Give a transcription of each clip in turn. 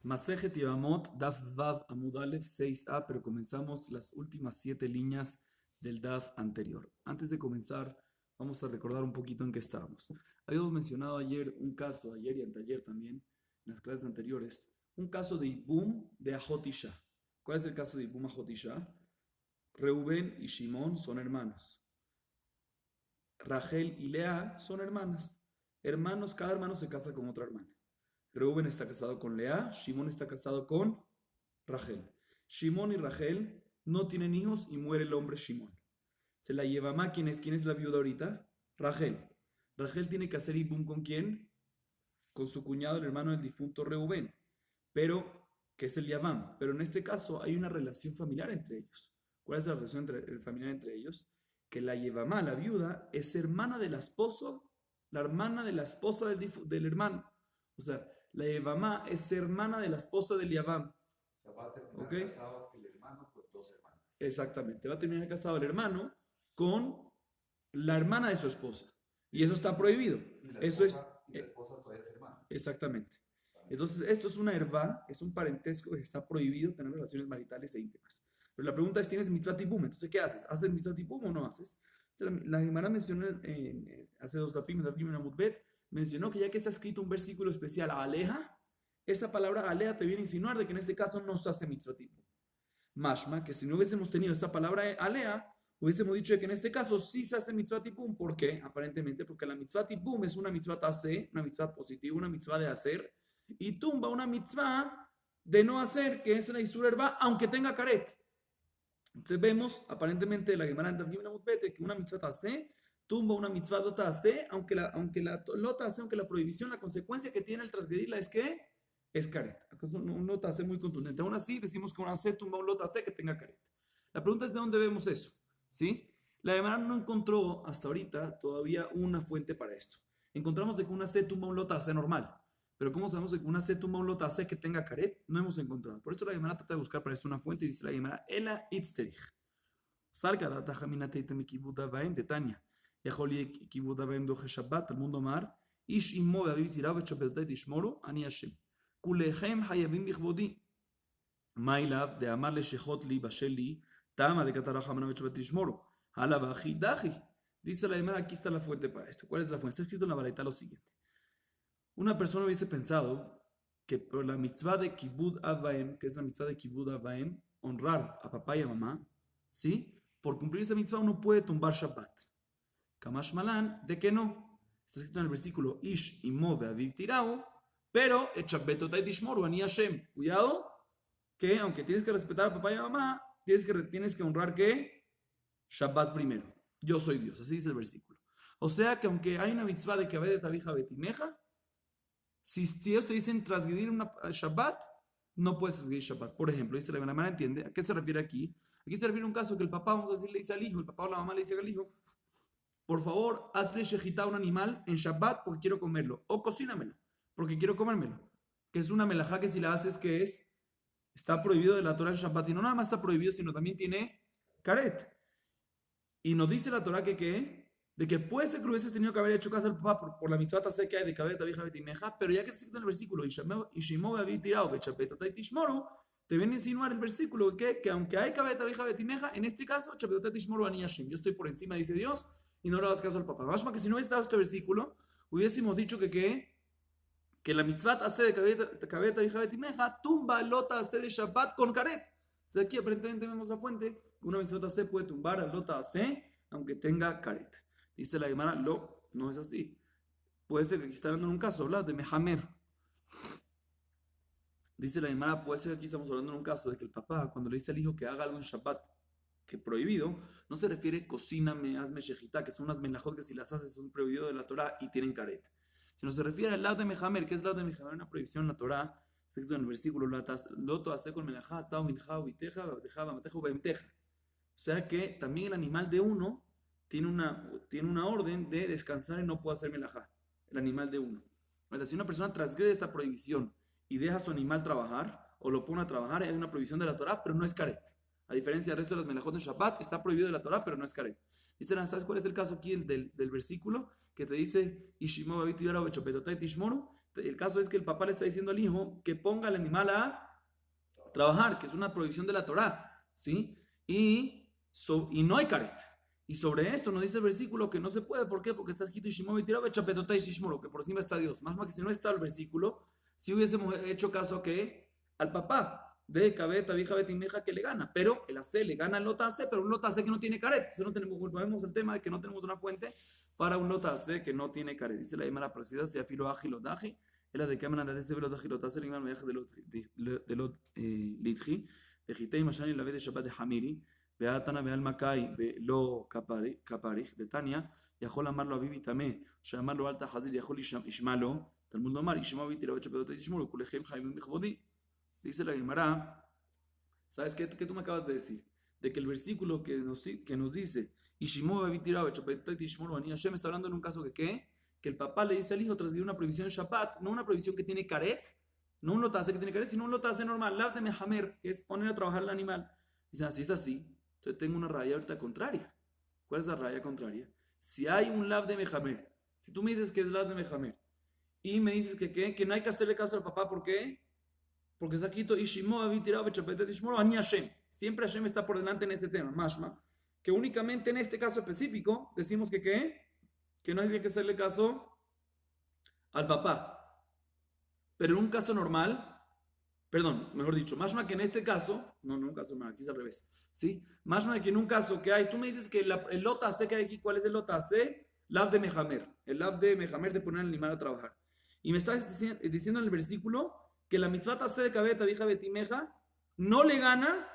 Masejet Yevamot, Daf Vav Amud Aleph 6a, pero comenzamos las últimas 7 líneas del Daf anterior. Antes de comenzar, vamos a recordar un poquito en qué estábamos. Habíamos mencionado ayer un caso, ayer y anteayer también, en las clases anteriores, un caso de Ibum de Ajot Isha. ¿Cuál es el caso de Ibum Ajot Isha? Reuben y Shimón son hermanos. Rachel y Lea son hermanas. Hermanos, cada hermano se casa con otra hermana. Reuben está casado con Lea, Shimón está casado con Rachel. Shimón y Rachel no tienen hijos y muere el hombre Shimón. Se la lleva más. ¿Quién es la viuda ahorita? Rachel. Rachel tiene que hacer ibum ¿con quién? Con su cuñado, el hermano del difunto Reuben, pero que es el Yavam. Pero en este caso hay una relación familiar entre ellos. ¿Cuál es la relación familiar entre ellos? Que la Yevamá, la viuda, es hermana del esposo, la hermana de la esposa del hermano. O sea, la Yevamá es hermana de la esposa del Yavam. O sea, va a terminar ¿Ok? casado el hermano con dos hermanas. Exactamente. Va a terminar casado el hermano con la hermana de su esposa. Y eso está prohibido. Y la Eso es esposa, y la esposa todavía es hermana. exactamente. También. Entonces, esto es una herba, es un parentesco que está prohibido tener relaciones maritales e íntimas. Pero la pregunta es, ¿tienes mitzvah tipum? Entonces, ¿qué haces? ¿Haces mitzvah tipum o no haces? La Gemara mencionó hace dos tapim en Amutbet, mencionó que ya que está escrito un versículo especial, aleja, esa palabra aleja te viene a insinuar de que en este caso no se hace mitzvah tipum. Mashma, que si no hubiésemos tenido esta palabra alea, hubiésemos dicho que en este caso sí se hace mitzvah tipum. ¿Por qué? Aparentemente porque la mitzvah tipum es una mitzvah tase, una mitzvah positiva, una mitzvah de hacer, y tumba una mitzvah de no hacer, que es la isur herba, aunque tenga caret. Entonces vemos aparentemente la Gemara en Targim Namutbete que una mitzvah tase tumba una mitzvah lota tase, aunque la lota tase, aunque la prohibición, la consecuencia que tiene el transgredirla es que es caret. ¿Acaso un lota tase muy contundente? Aún así decimos que una C tumba un lota tase que tenga caret. La pregunta es de dónde vemos eso, ¿sí? La Gemara no encontró hasta ahorita todavía una fuente para esto. Encontramos de que una C tumba un lota tase normal. Pero ¿cómo sabemos que una C tumba un lota C que tenga caret? No hemos encontrado. Por eso la Gemara trata de buscar para esto una fuente y dice la Gemara, Ela itzterich. Salga data jaminate item kibuda vaem de Tania. יכול יהיה כיבוד אביהם דוחה שבת, תלמוד לומר, איש אמו ואביו תיראו ואת שבתותי תשמורו, אני השם. כולכם חייבים בכבודי. מה אליו דאמר לשכות לי בשל לי, תמה דקתרא חמנה ואת שבת תשמורו. הלאה ואחי דחי. Dice la Gemara, aquí está la fuente para esto. ¿Cuál es la fuente? Está escrito en la baraita lo siguiente. Una persona hubiese pensado que por la mitzvah de Kibud Avaim, que es la mitzvah de Kibud Avaim, honrar a papá y a mamá, ¿sí? Por cumplir esa mitzvah uno puede tumbar Shabbat. Kamash Malan, ¿de qué no? Está escrito en el versículo Ish imo ve'aviv tirao, pero Shabbat otai tishmoru ani Hashem. Cuidado, que aunque tienes que respetar a papá y a mamá, tienes que honrar ¿qué? Shabbat primero. Yo soy Dios, así dice el versículo. O sea que aunque hay una mitzvah de que de tabija betimeja, si ellos te dicen transgredir una Shabbat, no puedes transgredir Shabbat. Por ejemplo, dice la hermana, entiende, ¿a qué se refiere aquí? Aquí se refiere a un caso que el papá, vamos a decir, le dice al hijo, el papá o la mamá le dice al hijo, por favor, hazle shejitá a un animal en Shabbat porque quiero comerlo, o cocínamelo porque quiero comérmelo. Que es una melajá que si la haces, ¿qué es? Está prohibido de la Torah en Shabbat, y no nada más está prohibido, sino también tiene caret. Y nos dice la Torah que ¿qué? De que puede ser que lo hubieses tenido que haber hecho caso al papá por la mitzvah tasé que hay de cabeta vieja betimeja, pero ya que se escrito en el versículo, y Shimó había tirado, Bechapetotai Tishmoro, te viene a insinuar el versículo que aunque hay cabeta vieja betimeja, en este caso, Chapetotai Tishmoro ani Hashem, yo estoy por encima, dice Dios, y no le das caso al papá. Más que si no hubiese estado este versículo, hubiésemos dicho que la mitzvah tasé de cabeta vieja betimeja tumba lota tasé de Shabbat con caret. Entonces aquí aparentemente vemos la fuente que una mitzvah tasé puede tumbar al lota tasé aunque tenga caret. Dice la Gemara, no es así. Puede ser que aquí está hablando en un caso, habla de Mehamer. Dice la Gemara, puede ser que aquí estamos hablando en un caso de que el papá, cuando le dice al hijo que haga algo en Shabbat, que prohibido, no se refiere cocíname, hazme shejitá, que son unas menajot que si las haces son prohibido de la Torah y tienen caret. Sino se refiere al lado de Mehamer, que es lado de Mehamer, una prohibición en la Torah, texto en el versículo, loto hace con melajá, tao minjá, viteja, dejaba, matejo, beimteja. O sea que también el animal de uno tiene una orden de descansar y no puede hacer melajá, el animal de uno. Si una persona transgrede esta prohibición y deja a su animal trabajar o lo pone a trabajar, hay una prohibición de la Torah, pero no es caret. A diferencia del resto de las melajot en Shabbat, está prohibido de la Torah, pero no es caret. Dicen, ¿sabes cuál es el caso aquí del versículo? Que te dice, el caso es que el papá le está diciendo al hijo que ponga al animal a trabajar, que es una prohibición de la Torá, ¿sí? Y no hay caret. Y sobre esto nos dice el versículo que no se puede. ¿Por qué? Porque está escrito Ishimov tirado chapetotai shishmoro, que por encima está Dios. Más que si no está el versículo, si hubiésemos hecho caso que al papá de cabeta, vieja, betimeja que le gana, pero el AC le gana al lota AC, pero un lota AC que no tiene caret. Entonces no tenemos, volvemos al tema de que no tenemos una fuente para un lota AC que no tiene caret. Dice la Gemara precisa, si afilo ágil o daji, era de cámara de ese velo daji lota AC, el viaje de lot litji, de hitei mashani la vez de Shabbat de Hamiri. Beatana Beal Makai, Lo Kaparich, Betania, Yahol amarlo a Bibi Tamé, llamarlo Alta Hazir, Yahol Ishmalo, Talmud Omar, Ishmael Tira 8 pedotes Ishmuro, Kulejem Jaime Mejbodi. Dice la Gemara, ¿sabes qué tú me acabas de decir? De que el versículo que nos dice, Ishimó Tira 8 pedotes Ishmuro, Ani Hashem está hablando en un caso que el papá le dice al hijo transgredir una prohibición Shabbat, no una prohibición que tiene caret, no un lotase que tiene caret, sino un lotase normal, lav de mehamer, que es poner a trabajar al animal. Dicen así, es así. Entonces tengo una raya ahorita contraria. ¿Cuál es la raya contraria? Si hay un lab de mejamer, si tú me dices que es lab de mejamer y me dices que no hay que hacerle caso al papá, ¿por qué? Porque está escrito Ishimo habí tirado bechapetet ishmoro ani Hashem. Siempre Hashem está por delante en este tema, mashma, que únicamente en este caso específico decimos que no hay que hacerle caso al papá. Pero en un caso normal, perdón, mejor dicho, mashma que en este caso, no en un caso normal, aquí es al revés, ¿sí? Mashma que en un caso que hay, tú me dices que el lota C que hay aquí, ¿cuál es el lota C? Lav de mejamer, el lav de mejamer de poner al animal a trabajar. Y me estás diciendo en el versículo que la mitzvah C de cabeta, vieja betimeja, no le gana,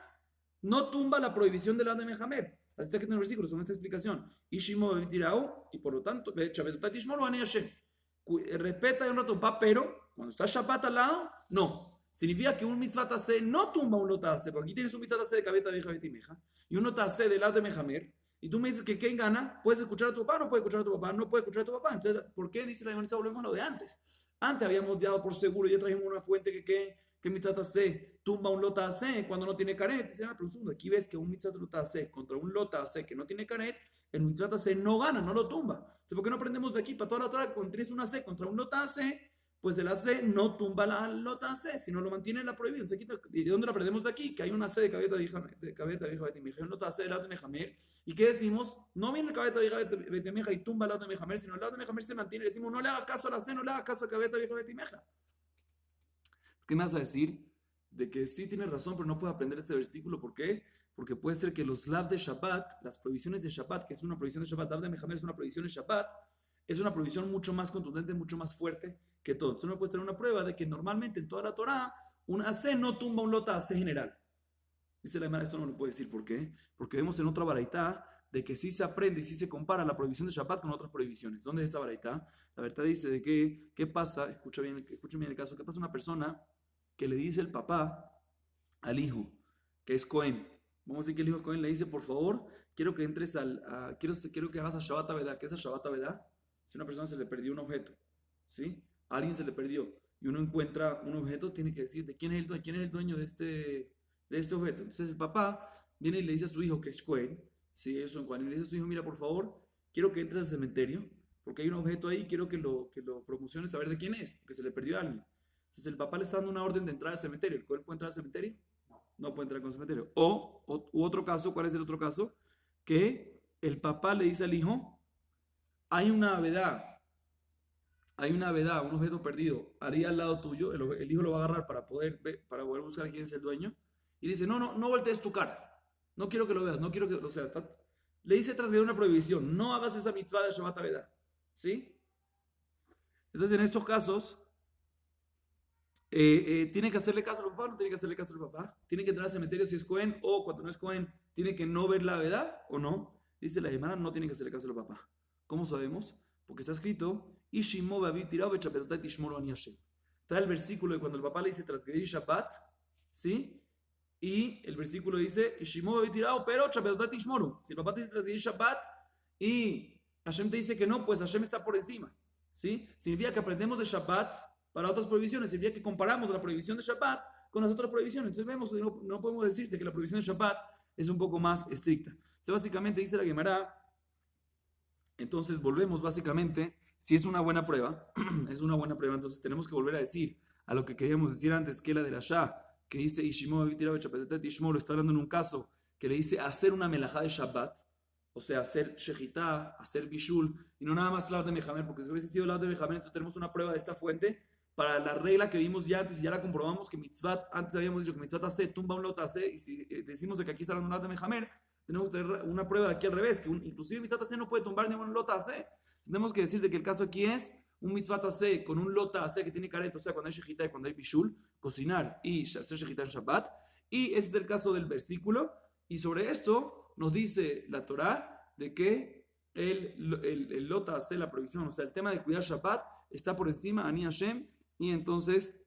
no tumba la prohibición del lav de mejamer. Así está que en el versículo, son esta explicación. Ishimo betirao, y por lo tanto, bechabetot ishmoro ani Hashem. Respeta y honra a tu papá, pero cuando está Shabbat al lado, no. Significa que un mitzvah tase no tumba un lotase, porque aquí tienes un mitzvah tase de cabeta vieja betimeja y un lotase de lado de mejamer, y tú me dices que ¿quién gana? ¿Puedes escuchar a tu papá? No puedes escuchar a tu papá, no puedes escuchar a tu papá. Entonces, ¿por qué dice la Gemara? Volvemos a lo de antes. Antes habíamos dado por seguro, ya trajimos una fuente que mitzvah tase tumba un lotase cuando no tiene caret. Dice, pero un segundo, aquí ves que un mitzvah lotase contra un lotase que no tiene caret, el mitzvah tase no gana, no lo tumba. Entonces, ¿por qué no aprendemos de aquí para toda la Torah cuando tienes una C contra un lotase? Pues el AC no tumba la lota AC, sino lo mantiene la prohibición. ¿De dónde lo aprendemos de aquí? Que hay una C de cabeta vieja betimeja, un lota AC de lado de mejamer. ¿Y qué decimos? No viene el cabeta vieja betimeja y tumba el lado de mejamer, sino el lado de mejamer se mantiene. Decimos, no le hagas caso a la C, no le hagas caso a cabeta vieja betimeja. ¿Qué me vas a decir? De que sí tienes razón, pero no puedes aprender este versículo. ¿Por qué? Porque puede ser que los lav de Shabbat, las prohibiciones de Shabbat, que es una prohibición de Shabbat, lav de mejamer es una prohibición de Shabbat, es una prohibición mucho más contundente, mucho más fuerte que todo. Entonces uno puede tener una prueba de que normalmente en toda la Torah un AC no tumba un lota AC general. Dice la Gemara, esto no lo puede decir. ¿Por qué? Porque vemos en otra baraitá de que sí se aprende y sí se compara la prohibición de Shabbat con otras prohibiciones. ¿Dónde es esa baraitá? La verdad dice de que, ¿qué pasa? Escuchen bien el caso. ¿Qué pasa una persona que le dice el papá al hijo, que es Cohen? Vamos a decir que el hijo Cohen le dice, por favor, quiero que entres quiero que hagas a Shabbat Avedá. ¿Qué es a Shabbat Avedá? Si a una persona se le perdió un objeto, ¿sí? A alguien se le perdió y uno encuentra un objeto, tiene que decir de quién es el dueño de este objeto. Entonces el papá viene y le dice a su hijo, que es Cohen, ¿sí? Eso en Juan, y le dice a su hijo, mira, por favor, quiero que entres al cementerio, porque hay un objeto ahí, quiero que lo promociones a ver de quién es, porque se le perdió a alguien. Entonces el papá le está dando una orden de entrar al cementerio. ¿El Cohen puede entrar al cementerio? No puede entrar con el cementerio. U otro caso, ¿cuál es el otro caso? Que el papá le dice al hijo, hay una avedá, un objeto perdido, haría al lado tuyo, el hijo lo va a agarrar para poder buscar quién es el dueño, y dice, no voltees tu cara, no quiero que lo veas, no quiero que, o sea, le dice transgredir una prohibición, no hagas esa mitzvah de Shabbat avedá, ¿sí? Entonces en estos casos, ¿tiene que hacerle caso al papá o no tiene que hacerle caso al papá? ¿Tiene que entrar al cementerio si es Cohen o cuando no es Cohen, tiene que no ver la avedá o no? Dice la Gemara, no tiene que hacerle caso al papá. ¿Cómo sabemos? Porque está escrito, Ishimo babi tirao bechapetotai ishmoro ani Hashem. Está el versículo de cuando el papá le dice transgredir Shabbat, ¿sí? Y el versículo dice, Ishimo babi tirao, pero chapetotai ishmoro. Si el papá te dice transgredir Shabbat y Hashem te dice que no, pues Hashem está por encima, ¿sí? Significa que aprendemos de Shabbat para otras prohibiciones. Significa que comparamos la prohibición de Shabbat con las otras prohibiciones. Entonces vemos que no podemos decirte que la prohibición de Shabbat es un poco más estricta. Entonces básicamente dice la Gemara. Entonces volvemos básicamente, si es una buena prueba, es una buena prueba, entonces tenemos que volver a decir a lo que queríamos decir antes, que la de la Shah, que dice Ishimo lo está hablando en un caso que le dice hacer una melajá de Shabbat, o sea, hacer shejitá, hacer bishul, y no nada más el de Mejamer, porque si hubiese sido el de Mejamer, entonces tenemos una prueba de esta fuente para la regla que vimos ya antes y ya la comprobamos que mitzvat, antes habíamos dicho que mitzvat hace, tumba un lot hace, y si decimos de que aquí está hablando un lot de Mejamer, tenemos que tener una prueba de aquí al revés, que inclusive mitzvat hace no puede tumbar ningún lot hace. Tenemos que decir de que el caso aquí es un mitzvat hace con un lot hace que tiene caret, o sea, cuando hay shejitá y cuando hay bishul, cocinar y hacer shejitá en Shabbat, y ese es el caso del versículo, y sobre esto nos dice la Torá de que el lota hace la prohibición, o sea, el tema de cuidar Shabbat está por encima, Ani Hashem, y entonces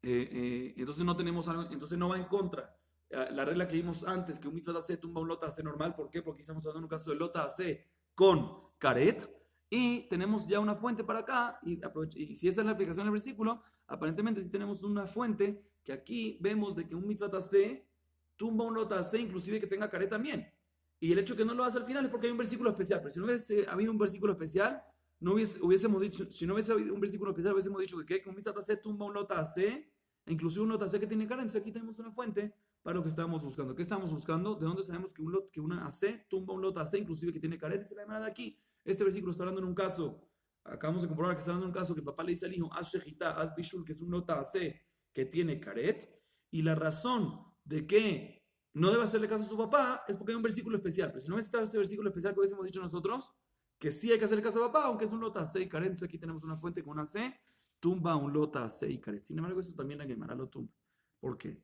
no tenemos algo, entonces no va en contra. La regla que vimos antes, que un mitzvah hace tumba un lota hace normal, ¿por qué? Porque estamos hablando en un caso de lota hace con caret, y tenemos ya una fuente para acá, y si esa es la aplicación del versículo, aparentemente sí tenemos una fuente que aquí vemos de que un mitzvah hace tumba un lota hace, inclusive que tenga caret también. Y el hecho que no lo hace al final es porque hay un versículo especial, pero si no hubiese habido un versículo especial, no hubiésemos dicho, si no hubiese habido un versículo especial, hubiésemos dicho que un mitzvah hace tumba un lota hace, inclusive un lota hace que tiene caret. Entonces aquí tenemos una fuente para lo que estábamos buscando. ¿Qué estamos buscando? ¿De dónde sabemos que una AC tumba un lot AC, inclusive que tiene caret? Dice la hermana de aquí. Este versículo está hablando en un caso, acabamos de comprobar que está hablando en un caso que el papá le dice al hijo, haz shejitá, haz bishul, que es un lot AC que tiene caret, y la razón de que no debe hacerle caso a su papá es porque hay un versículo especial. Pero si no está ese versículo especial que hubiésemos dicho nosotros, que sí hay que hacerle caso a papá, aunque es un lot AC y caret. Entonces aquí tenemos una fuente con una C, tumba un lot AC y caret. Sin embargo, eso también la Gemara lo tumba. ¿Por qué?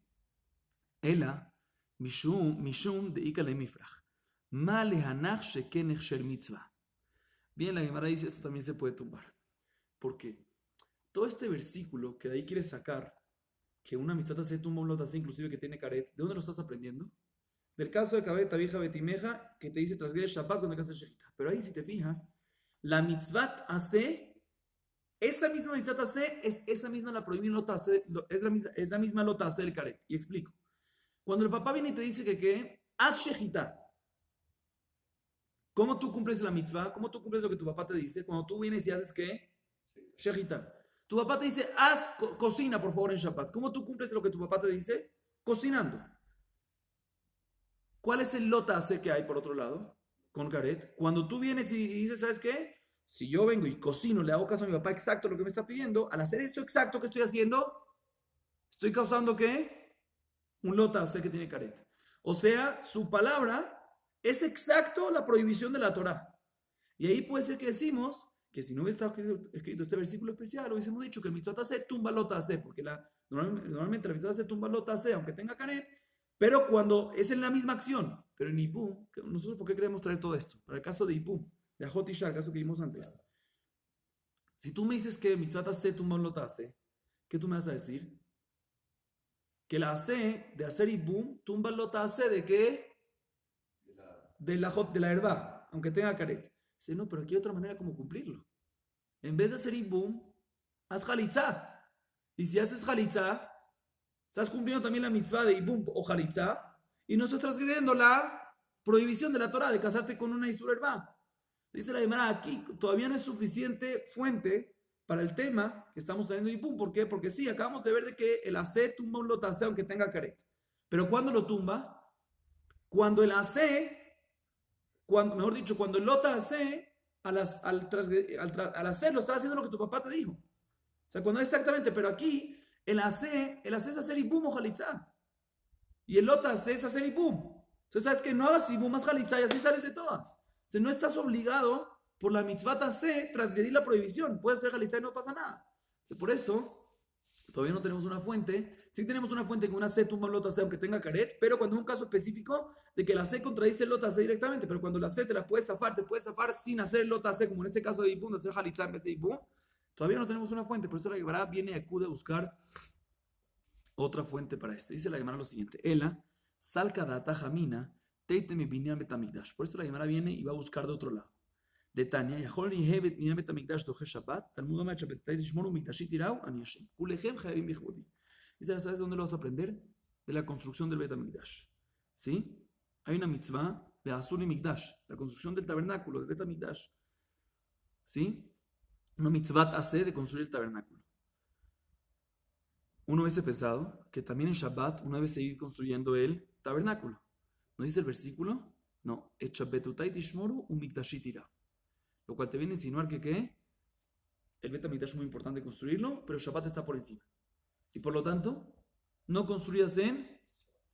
Ela, mishum de ikale mifrach. Ma lehanach sheken echsher mitzvah. Bien, la Gemara dice esto también se puede tumbar. ¿Por qué? Todo este versículo que de ahí quiere sacar que una mitzvah se tumba un lot así, inclusive que tiene caret, ¿de dónde lo estás aprendiendo? Del caso de Kabeta vieja Betimeja, que te dice transgrede Shabbat cuando haces shejita. Pero ahí, si te fijas, la mitzvah hace, esa misma mitzvah hace, es esa misma la prohibida lota hace, es la misma lota hace el caret. Y explico. Cuando el papá viene y te dice que haz shejita, ¿cómo tú cumples la mitzvah? ¿Cómo tú cumples lo que tu papá te dice? Cuando tú vienes y haces ¿qué? Shejita. Tu papá te dice, cocina por favor en Shabbat. ¿Cómo tú cumples lo que tu papá te dice? Cocinando. ¿Cuál es el lota hace que hay por otro lado? Con caret. Cuando tú vienes y dices, ¿sabes qué? Si yo vengo y cocino, le hago caso a mi papá exacto lo que me está pidiendo, al hacer eso exacto que estoy haciendo, estoy causando ¿qué? Un lota hace que tiene caret. O sea, su palabra es exacto la prohibición de la Torá. Y ahí puede ser que decimos que si no hubiera estado escrito este versículo especial, hubiésemos dicho que el mitzvah hace tumba lota hace, porque normalmente la mitzvah hace tumba lota hace, aunque tenga caret, pero cuando es en la misma acción. Pero en Ipum, nosotros ¿por qué queremos traer todo esto? Para el caso de Ipum, de Ajot Isha, el caso que vimos antes. Si tú me dices que mitzvah hace tumba lota hace, ¿qué tú me vas a decir? Que la hace de hacer Ipum, tumba lota hace de qué? De la herba, aunque tenga caret. Dice, no, pero aquí hay otra manera como cumplirlo. En vez de hacer ibum, haz jalitza. Y si haces jalitza, estás cumpliendo también la mitzvah de ibum o jalitza, y no estás transgrediendo la prohibición de la Torah de casarte con una isura herba. Dice la Gemara, aquí todavía no es suficiente fuente para el tema que estamos trayendo ibum. ¿Por qué? Porque sí, acabamos de ver de que el AC tumba un lotase aunque tenga caret. Pero ¿cuándo lo tumba? Cuando el AC... mejor dicho, cuando el lota hace, al hacer, lo está haciendo lo que tu papá te dijo. O sea, cuando exactamente, pero aquí, el hace es hacer ibum o jalitza. Y el lota hace es hacer ibum. Entonces, sabes que no hagas ibum más jalitza y así sales de todas. O sea, no estás obligado por la mitzvah hace transgredir la prohibición. Puedes hacer jalitza y no pasa nada. O sea, por eso, todavía no tenemos una fuente. Sí tenemos una fuente con una C tumba un lota C aunque tenga caret, pero cuando es un caso específico de que la C contradice el lota C directamente, pero cuando la C te puedes zafar sin hacer el lota C, como en este caso de Ibum, de hacer Jalitza en vez de Ibum, todavía no tenemos una fuente, por eso la Gemara viene y acude a buscar otra fuente para esto. Dice la Gemara lo siguiente, Ela, salka data jamina, teite me binyan betamigdash. Por eso la Gemara viene y va a buscar de otro lado. De Tania, Yahol ni hebet binyan betamigdash doje Shabbat, Talmud Amad Shabbat, Tishmonu Migdashit Irau, Ani Hashem, Kulechem Javim Bechudi. Dice, ¿sabes dónde lo vas a aprender? De la construcción del Bet HaMikdash. ¿Sí? Hay una mitzvah de Asur y Mikdash, la construcción del tabernáculo, del Bet HaMikdash. ¿Sí? una mitzvah hace de construir el tabernáculo. Uno hubiese pensado que también en Shabbat uno debe seguir construyendo el tabernáculo. ¿No dice el versículo? No. Lo cual te viene a insinuar que ¿qué? El Bet HaMikdash es muy importante construirlo, pero Shabbat está por encima. Y por lo tanto, no construyas en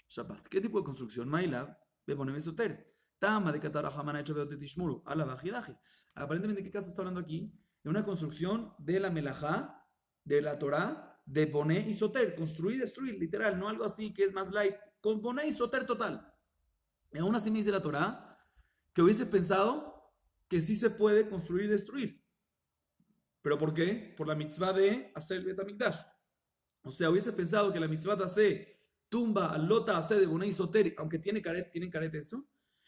Shabbat. ¿Qué tipo de construcción? Mailav, Bebonem Esoter. Tama de Katarajamana hecha Beotet Tishmuru. Ala Bajidaje. Aparentemente, ¿qué caso está hablando aquí? De una construcción de la Melajá, de la Torah, de Boné y Soter. Construir, destruir, literal. No algo así que es más light. Con Boné y Soter total. Y aún así me dice la Torah que hubiese pensado que sí se puede construir y destruir. ¿Pero por qué? Por la mitzvah de hacer el Bet HaMikdash. O sea, hubiese pensado que la mitzvah de hacer tumba al lota hace de Boné y Soter, aunque tienen caret esto,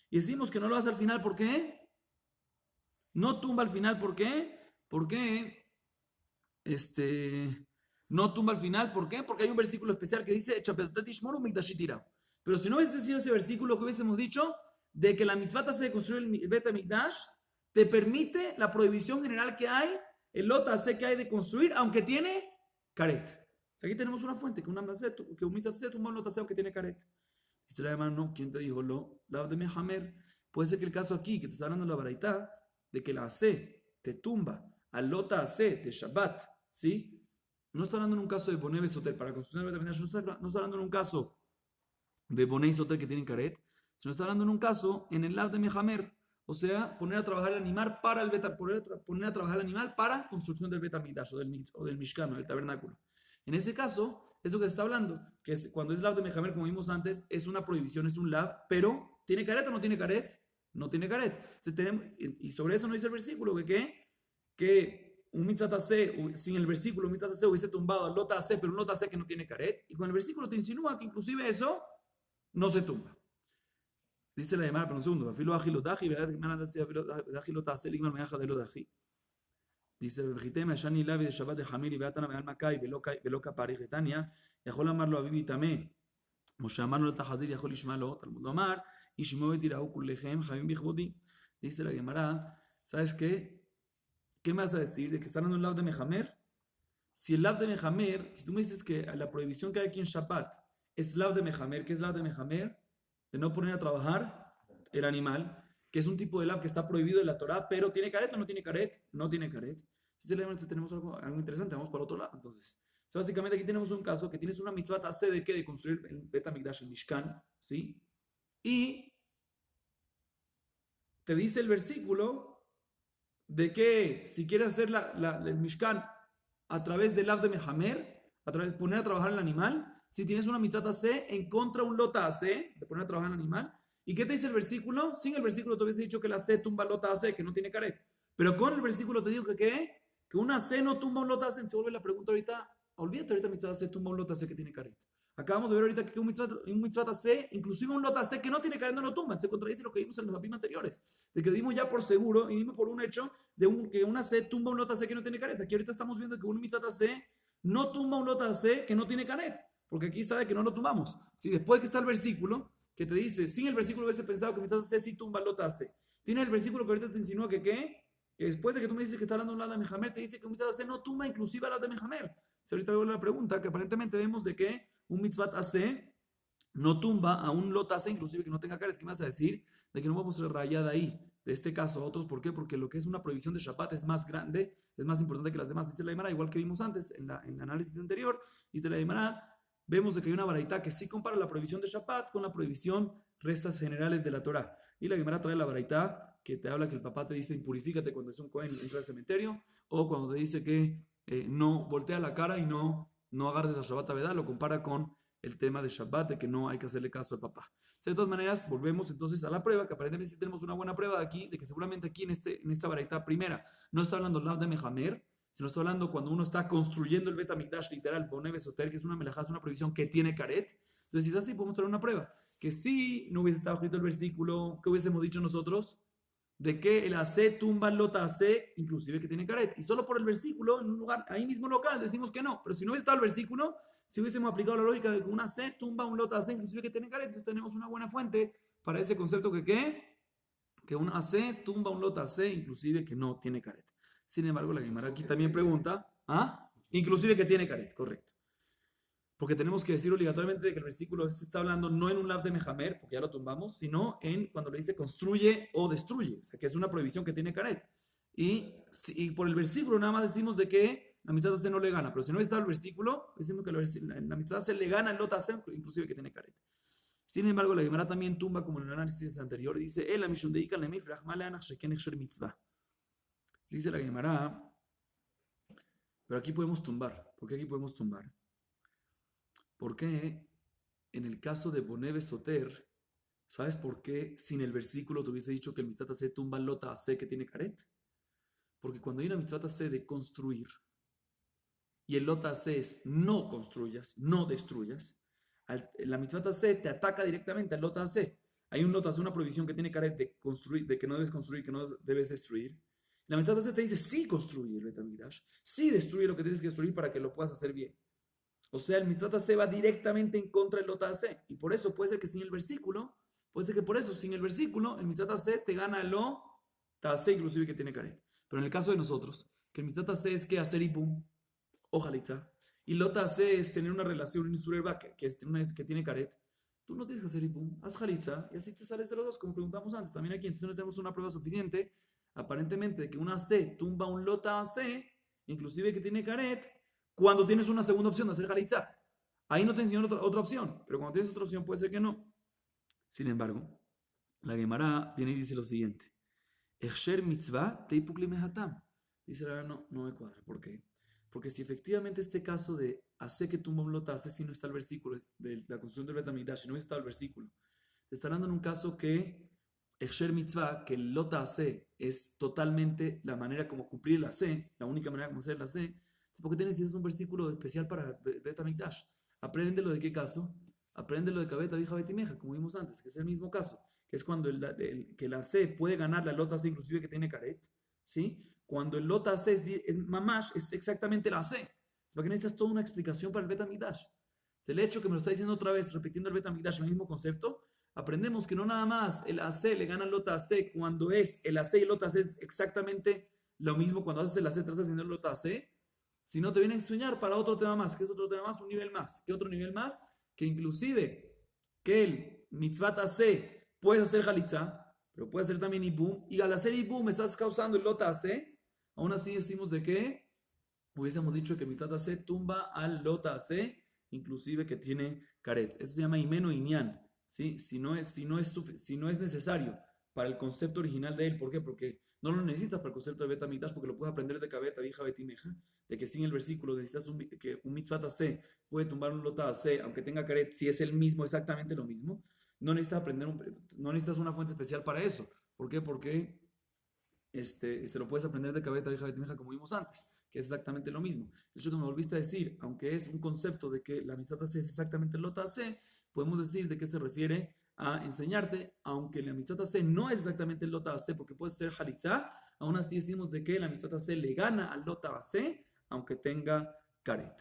y decimos que no lo hace al final, ¿por qué? No tumba al final, ¿por qué? ¿Por qué? No tumba al final, ¿por qué? Porque hay un versículo especial que dice pero si no hubiese sido ese versículo que hubiésemos dicho de que la mitzvah hace de construir el Bet HaMikdash te permite la prohibición general que hay, el lota hace que hay de construir, aunque tiene caret. O sea, aquí tenemos una fuente, que un mitzvah hace tumba un lota hace que tiene caret. Dice la hermano, ¿quién te dijo lo? La de Mehamer. Puede ser que el caso aquí, que te está hablando la baraita, de que la hace te tumba al lota hace de Shabbat, ¿sí? No está hablando en un caso de Boné y Soter para construir el Bet HaMikdash, no está hablando en un caso de Boné y Soter que tienen caret, sino está hablando en un caso en el lab de Mehamer, o sea, poner a trabajar el animal para el poner a trabajar el animal para construcción del Bet HaMikdash o del Mishkan, del tabernáculo. En ese caso, es lo que se está hablando, que es, cuando es lab de Mehamer, como vimos antes, es una prohibición, es un lab, pero ¿tiene caret o no tiene caret? No tiene caret. Entonces, y sobre eso no dice el versículo, que un mitzvah taseh, sin el versículo, un mitzvah taseh hubiese tumbado al lota taseh, pero un lota taseh que no tiene caret, y con el versículo te insinúa que inclusive eso no se tumba. Dice la llamada, pero un segundo, dice el Vejitema, Shani Lavi de Shabbat de Hamir y Beatana Beal Makai, Veloka Parij de Tania, Yahol amarlo a Bibi Tamé, Moshe amarlo al Tahazir, Yahol Ishmalo, Talmud Omar, y Shimovet Iraú Kulechem, Javim Bichbodi. Dice la Gemara, ¿sabes qué? ¿Qué me vas a decir de que está hablando el lab de Mehamer? Si el lab de Mehamer, si tú me dices que la prohibición que hay aquí en Shabbat es lab de Mehamer, ¿qué es lab de Mehamer? De no poner a trabajar el animal, que es un tipo de lab que está prohibido de la Torah, pero ¿tiene caret o no tiene caret? No tiene caret. Entonces tenemos algo interesante, vamos para otro lado. Entonces, básicamente aquí tenemos un caso que tienes una mitzvah hace de qué, de construir el Bet HaMikdash, el Mishkan, ¿sí? Y te dice el versículo de que si quieres hacer el Mishkan a través del lab de Mehamer, poner a trabajar el animal, si tienes una mitzvah hace en contra un lota hace, de poner a trabajar el animal. ¿Y qué te dice el versículo? Sin el versículo te hubiese dicho que la C tumba lota hace, que no tiene caret. Pero con el versículo te digo que ¿qué? Que una C no tumba un lota hace. Se vuelve la pregunta ahorita. Olvídate ahorita mitzvah C tumba un lota hace que tiene caret. Acabamos de ver ahorita que un mitzvah C, inclusive un lota hace que no tiene caret, no lo tumba. Se contradice lo que vimos en los apim anteriores. De que dimos ya por seguro y dimos por un hecho de que una C tumba un lota hace que no tiene caret. Aquí ahorita estamos viendo que un mitzvah C no tumba un lota hace que no tiene caret. Porque aquí está de que no lo tumbamos. Si después que está el versículo que te dice, sin el versículo hubiese pensado que mitzvah C sí tumba lota hace. Tiene el versículo que ahorita te insinúa que ¿qué? Que después de que tú me dices que está hablando un lado de Mehamer, te dice que un mitzvah hace no tumba inclusive a la de Mehamer. Si ahorita vuelve la pregunta, que aparentemente vemos de que un mitzvah hace no tumba a un lot hace inclusive que no tenga caret. ¿Qué me vas a decir? De que no vamos a rayar de ahí, de este caso a otros. ¿Por qué? Porque lo que es una prohibición de Shabbat es más grande, es más importante que las demás. Dice la Gemara, igual que vimos antes en el análisis anterior, dice la Gemara, vemos de que hay una baraita que sí compara la prohibición de Shabbat con la prohibición restas generales de la Torah. Y la Gemara trae la baraita que te habla que el papá te dice purifícate cuando es un cohen entra al cementerio, o cuando te dice que no voltea la cara y no agarres a Shabbat Avedá, lo compara con el tema de Shabbat, de que no hay que hacerle caso al papá. O sea, de todas maneras, volvemos entonces a la prueba, que aparentemente sí tenemos una buena prueba de aquí, de que seguramente aquí en esta baraita primera no está hablando lab de Mehamer, sino está hablando cuando uno está construyendo el Bet HaMikdash literal, Boné Besoter, que es una melajá, es una prohibición que tiene caret. Entonces, si es así, podemos traer una prueba. Que si no hubiese estado escrito el versículo, ¿qué hubiésemos dicho nosotros? De que el AC tumba el lota AC, inclusive que tiene caret. Y solo por el versículo, en un lugar ahí mismo local, decimos que no. Pero si no hubiese estado el versículo, si hubiésemos aplicado la lógica de que una C tumba un lota AC, inclusive que tiene caret, entonces tenemos una buena fuente para ese concepto que ¿qué? Que un AC tumba un lota AC, inclusive que no tiene caret. Sin embargo, la Gemara aquí también pregunta, ¿ah? Inclusive que tiene caret, correcto. Porque tenemos que decir obligatoriamente que el versículo se está hablando no en un lab de Mejamer, porque ya lo tumbamos, sino en cuando le dice construye o destruye, o sea, que es una prohibición que tiene caret. Y por el versículo nada más decimos de que la mitad se no le gana, pero si no está el versículo, decimos que la mitad se le gana el lot hace, inclusive que tiene caret. Sin embargo, la Gemara también tumba, como en el análisis anterior, y dice, dice la Gemara, pero aquí podemos tumbar. ¿Por qué aquí podemos tumbar? Porque en el caso de Boneve Soter, ¿sabes por qué sin el versículo te hubiese dicho que el mitzvah se tumba lota hace que tiene caret? Porque cuando hay una mitzvah hace de construir y el lota hace es no construyas, no destruyas, la mitzvah hace te ataca directamente al lota hace. Hay un lota hace, una prohibición que tiene caret de construir, de que no debes construir, que no debes destruir. La mitzvah hace te dice sí construye el Betamigdash, sí destruye lo que tienes que destruir para que lo puedas hacer bien. O sea, el mitzvah se va directamente en contra del lota hace. Y por eso puede ser que sin el versículo, puede ser que por eso sin el versículo, el mitzvah se te gana el lo hace inclusive que tiene caret. Pero en el caso de nosotros, que el mitzvah se es que hacer y boom, o jalitza, y lota hace es tener una relación en Isurerba que tiene caret, tú no tienes que hacer y boom, haz jalitza y así te sales de los dos, como preguntamos antes. También aquí entonces no tenemos una prueba suficiente, aparentemente, de que una C tumba un lota hace, inclusive que tiene caret, cuando tienes una segunda opción de hacer jalitza. Ahí no te enseñó otra opción, pero cuando tienes otra opción puede ser que no. Sin embargo, la Gemara viene y dice lo siguiente. Echsher mitzvah teipukli mehatam. Dice la Gemara, no me cuadra. ¿Por qué? Porque si efectivamente este caso de hace que tumba un lota hace, si no está el versículo de la construcción del Betamigdash, si no está el versículo, te está hablando en un caso que Echsher mitzvah, que el lota hace es totalmente la manera como cumplir el hace, la única manera como hacer el hace. ¿Por qué necesitas un versículo especial para Betamigdash? Apréndelo de qué caso. Apréndelo de Kabeta Vija Betimeja, como vimos antes, que es el mismo caso, que es cuando que el AC puede ganar la lota AC, inclusive que tiene caret, ¿sí? Cuando el lota AC es mamash, es exactamente la AC. ¿Para qué necesitas toda una explicación para el Betamigdash? El hecho que me lo está diciendo otra vez, repitiendo el Betamigdash, el mismo concepto, aprendemos que no nada más el AC le gana al lota AC cuando es el AC y el lota AC es exactamente lo mismo cuando haces el AC, estás haciendo el lota AC, si no te viene a enseñar para otro tema más. ¿Qué es otro tema más? Un nivel más. ¿Qué otro nivel más? Que inclusive que el mitzvah hace, puedes hacer jalitza, pero puedes hacer también ibum, y al hacer ibum estás causando el lota hace. Aún así decimos de que hubiésemos dicho que el mitzvah hace tumba al lota hace, inclusive que tiene caret. Eso se llama imeno inyan, ¿sí? Si no es necesario para el concepto original de él. ¿Por qué? Porque no lo necesitas para el concepto de Betamigdash, porque lo puedes aprender de Kabeta Vija Betimeja, de que sin el versículo necesitas que un mitzvah hace puede tumbar un lota hace, aunque tenga caret, si es el mismo, exactamente lo mismo. No necesitas no necesitas una fuente especial para eso. ¿Por qué? Porque se lo puedes aprender de Kabeta Vija Betimeja, como vimos antes, que es exactamente lo mismo. El hecho que me volviste a decir, aunque es un concepto de que la mitzvah hace es exactamente el lota hace, podemos decir de qué se refiere a enseñarte, aunque la mitzvah hace no es exactamente el lota hace, porque puede ser jalitza, aún así decimos de que la mitzvah hace le gana al lota hace, aunque tenga caret.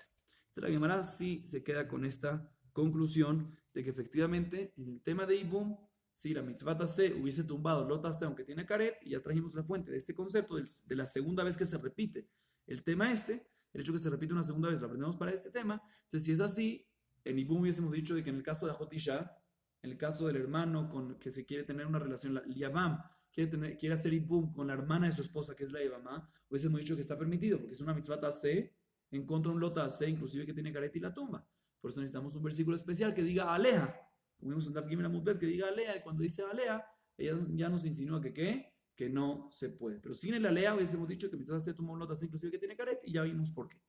Entonces la Gemara sí se queda con esta conclusión de que efectivamente en el tema de ibum, si la mitzvah hace hubiese tumbado lota hace aunque tiene caret, y ya trajimos la fuente de este concepto de la segunda vez que se repite el tema el hecho que se repite una segunda vez, lo aprendemos para este tema. Entonces si es así, en ibum hubiésemos dicho de que en el caso de Ajotisha, en el caso del hermano con que se quiere tener una relación, la Liabam quiere hacer ibum con la hermana de su esposa, que es la Yabamá, hubiésemos dicho que está permitido, porque es una mitzvah hace en contra de un lota hace, inclusive que tiene caret y la tumba. Por eso necesitamos un versículo especial que diga Aleja. Como vimos en Daf Gimel Amud Bet, que diga Alea, y cuando dice Alea, ella ya nos insinúa que no se puede. Pero sin el Alea hubiésemos dicho que mitzvah hace toma un lota hace, inclusive que tiene caret, y ya vimos por qué.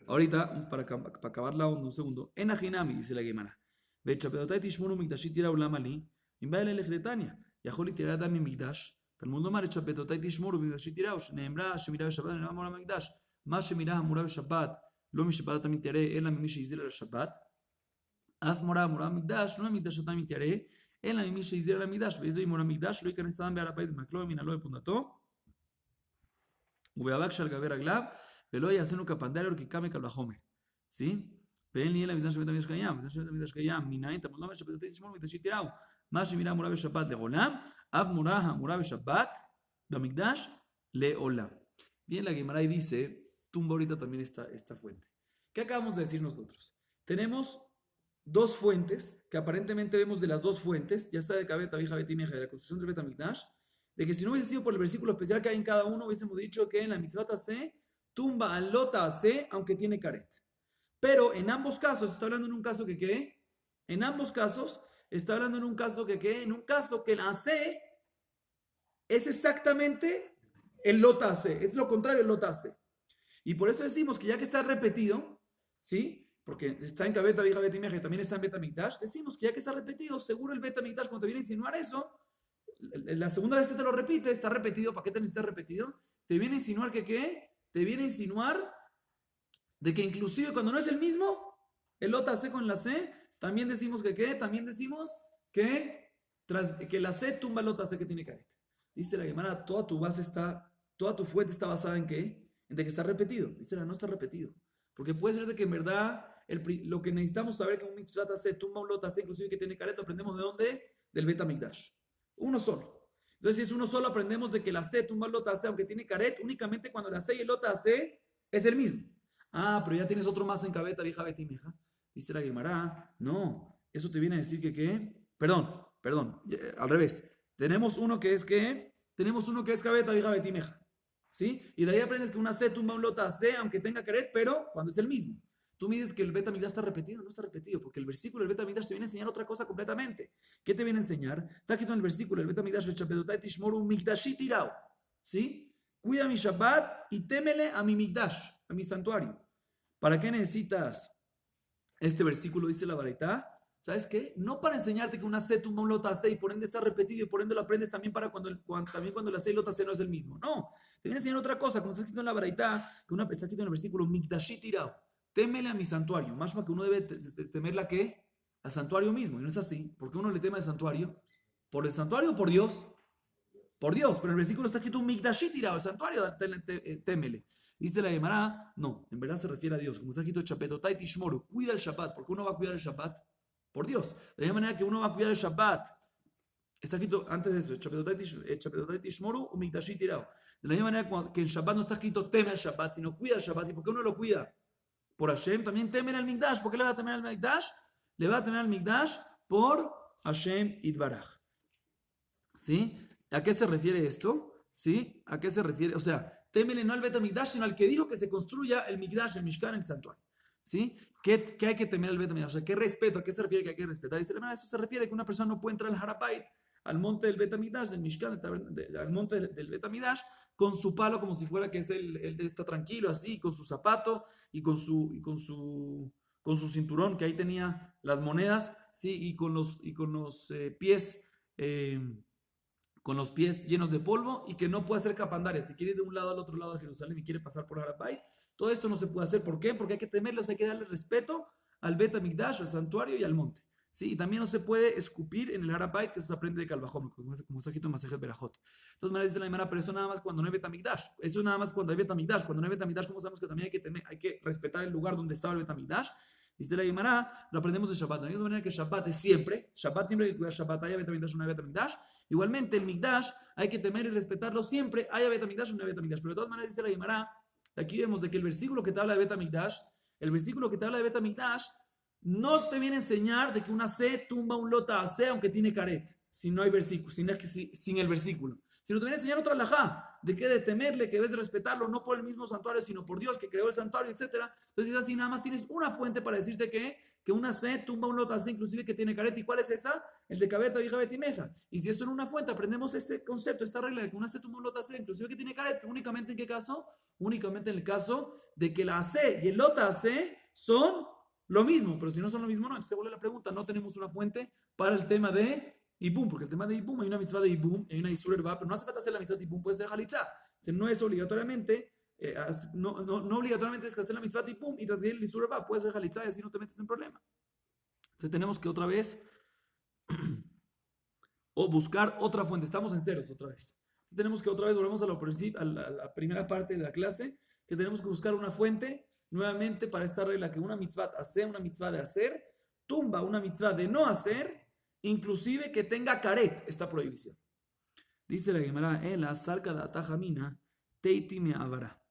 Ahorita, para acabar la onda, un segundo. En Ajinami, dice la Gemara. Vechapetotai tishmuru mikdashit tira ulamali. Imbaile lejretania. Yaholi tira dami mikdash. Talmud lomar echapetotai tishmuru mikdashit tira. Neemra, shemira beshabbat, neemra mora mikdash. Ma shemira hamura beshabbat. Lo mishabbat tamit tire. Ela mimi sheizira la shabbat. Az mora mikdash. No mikdash tamit tire. Ela mimi sheizira la mikdash. Vezo y mora mikdash. Lo ikanes adam bearapait maklo minalo de pundato. Ubeabak shal gaber aglab. ולא יעשינו כפנדלר כי קמי כלבחומר. ¿Sí? ואין לי אלא מזמן שבית המקדש קיים. מזמן שבית המקדש קיים. מניין תמוד לא משפטתי תשמור מקדשי תיראו. מה שמירה אמורה בשבת לעולם, אף מורה האמורה בשבת, Bamigdash leolam. Bien, la Gemara ahí dice, tumba ahorita también esta fuente. ¿Qué acabamos de decir nosotros? Tenemos dos fuentes, que aparentemente vemos de las dos fuentes, ya está de Cabeta, Vija, Betimeja, de la construcción del Betamigdash, de que si no hubiese sido por el versículo especial que hay en cada uno, hubiésemos dicho que en la mitzvah se tumba alota se, aunque tiene caret. Pero en ambos casos, está hablando en un caso que ¿qué? En ambos casos, está hablando en un caso que ¿qué? En un caso que la C es exactamente el lota C, es lo contrario el lota C. Y por eso decimos que ya que está repetido, ¿sí? Porque está en Cabeta, Vija, Betimeja y también está en Betamigdash, decimos que ya que está repetido, seguro el Betamigdash cuando te viene a insinuar eso, la segunda vez que te lo repite, está repetido. ¿Para qué te necesitas repetido? Te viene a insinuar que ¿qué? Te viene a insinuar de que inclusive cuando no es el mismo, el lota C con la C, también decimos que ¿qué? También decimos que la C tumba el lota C que tiene caret. Dice la Gemara, toda tu base está, toda tu fuente está basada en ¿qué? En de que está repetido. Dice la no está repetido. Porque puede ser de que en verdad lo que necesitamos saber que un mitzvah C tumba un lota C, inclusive que tiene caret, lo aprendemos de dónde? Del Betamigdash. Uno solo. Entonces, si es uno solo, aprendemos de que la C tumba el lota C, aunque tiene caret, únicamente cuando la C y el lota C es el mismo. Ah, pero ya tienes otro más en Cabeta, Vija, Betimeja. Dice la Gemara, no, eso te viene a decir que ¿qué? Perdón, al revés. Tenemos uno que es Cabeta, Vija, Betimeja. ¿Sí? Y de ahí aprendes que una C tumba un lota C, aunque tenga caret, pero cuando es el mismo. Tú me dices que el Betamigdash está repetido, no está repetido, porque el versículo del Betamigdash te viene a enseñar otra cosa completamente. ¿Qué te viene a enseñar? Está escrito en el versículo del Betamigdash, ¿sí? Cuida mi Shabbat y témele a mi Migdash, a mi santuario. ¿Para qué necesitas este versículo? Dice la Baraitá. ¿Sabes qué? No para enseñarte que una C tumba un lota C y por ende está repetido y por ende lo aprendes también para cuando la C y lota C no es el mismo. No, te viene a enseñar otra cosa, como está escrito en la Baraitá, que está escrito en el versículo Migdashit tirao. Témele a mi santuario. Más que uno debe temerla que al santuario mismo. Y no es así. ¿Por qué uno le teme al santuario? ¿Por el santuario o por Dios? Por Dios. Pero en el versículo está escrito un Migdashit tirao. El santuario, témele. Dice la Gemara, no, en verdad se refiere a Dios. Como está escrito Chapetotai Tishmoru, cuida el Shabbat. ¿Por qué uno va a cuidar el Shabbat? Por Dios. De la misma manera que uno va a cuidar el Shabbat. Está escrito antes de eso, Chapetotai Tishmoru o Migdashit tirao. De la misma manera que en Shabbat no está escrito teme al Shabbat, sino cuida el Shabbat. ¿Y por qué uno lo cuida? Por Hashem, también temen al Migdash. ¿Por qué le va a temer al Migdash? Le va a temer al Migdash por Hashem Itbaraj. ¿Sí? ¿A qué se refiere esto? ¿Sí? ¿A qué se refiere? O sea, témele no al Betamigdash, sino al que dijo que se construya el Migdash, el Mishkan, el santuario. ¿Sí? ¿Qué hay que temer al Betamigdash? O sea, ¿qué respeto? ¿A qué se refiere que hay que respetar? Dice, eso se refiere a que una persona no puede entrar al Harapait, al monte del Betamigdash, del Mishkan, al monte del Betamigdash, con su palo como si fuera que es él está tranquilo, así, con su zapato y con su cinturón, que ahí tenía las monedas, ¿sí? Y con los pies... con los pies llenos de polvo y que no puede hacer capandarias. Si quiere ir de un lado al otro lado de Jerusalén y quiere pasar por Harapait, todo esto no se puede hacer. ¿Por qué? Porque hay que temerlos, hay que darle respeto al Betamigdash, al santuario y al monte. ¿Sí? Y también no se puede escupir en el Harapait, que eso se aprende de Calvajón, como está escrito en Masejet Berajot. Entonces me dice la Gemara, pero eso nada más cuando no hay Betamigdash. Eso nada más cuando hay Betamigdash. Cuando no hay Betamigdash, ¿cómo sabemos que también hay que respetar el lugar donde estaba el Betamigdash? Dice la Gemara, lo aprendemos de Shabbat. De la misma manera que Shabbat es siempre hay que cuidar Shabbat, haya Betamigdash o no haya Betamigdash. Igualmente el Migdash hay que temer y respetarlo siempre, haya Betamigdash o no haya Betamigdash. Pero de todas maneras dice la Gemara, aquí vemos de que el versículo que te habla de Betamigdash, no te viene a enseñar de que una C tumba un lota C aunque tiene caret, si no hay versículo, sin el versículo. Sino te viene a enseñar otra alajá, de que de temerle, que debes de respetarlo, no por el mismo santuario, sino por Dios que creó el santuario, etc. Entonces es así, nada más tienes una fuente para decirte que una C tumba un lota C, inclusive que tiene caret. ¿Y cuál es esa? El de Cabeta, Vija, Betimeja. Y si esto en una fuente aprendemos este concepto, esta regla de que una C tumba un lota C, inclusive que tiene caret, únicamente ¿en qué caso? Únicamente en el caso de que la C y el lota C son lo mismo, pero si no son lo mismo, no. Entonces se vuelve la pregunta, no tenemos una fuente para el tema de Ibum, porque el tema de Ibum, hay una mitzvah de Ibum, hay una Isur Erba, pero no hace falta hacer la mitzvah de Ibum, puede ser Jalitza. No es obligatoriamente, no obligatoriamente es que hacer la mitzvah de Ibum y tras el Isur Erba, puede ser Jalitza y así no te metes en problema. Entonces tenemos que otra vez o buscar otra fuente. Estamos en ceros otra vez. Entonces tenemos que otra vez volvemos a la primera parte de la clase, que tenemos que buscar una fuente nuevamente para esta regla que una mitzvah hacer, una mitzvah de hacer, tumba una mitzvah de no hacer, inclusive que tenga caret esta prohibición. Dice la Gemara, la sarca de Atajamina, Teiti me avara.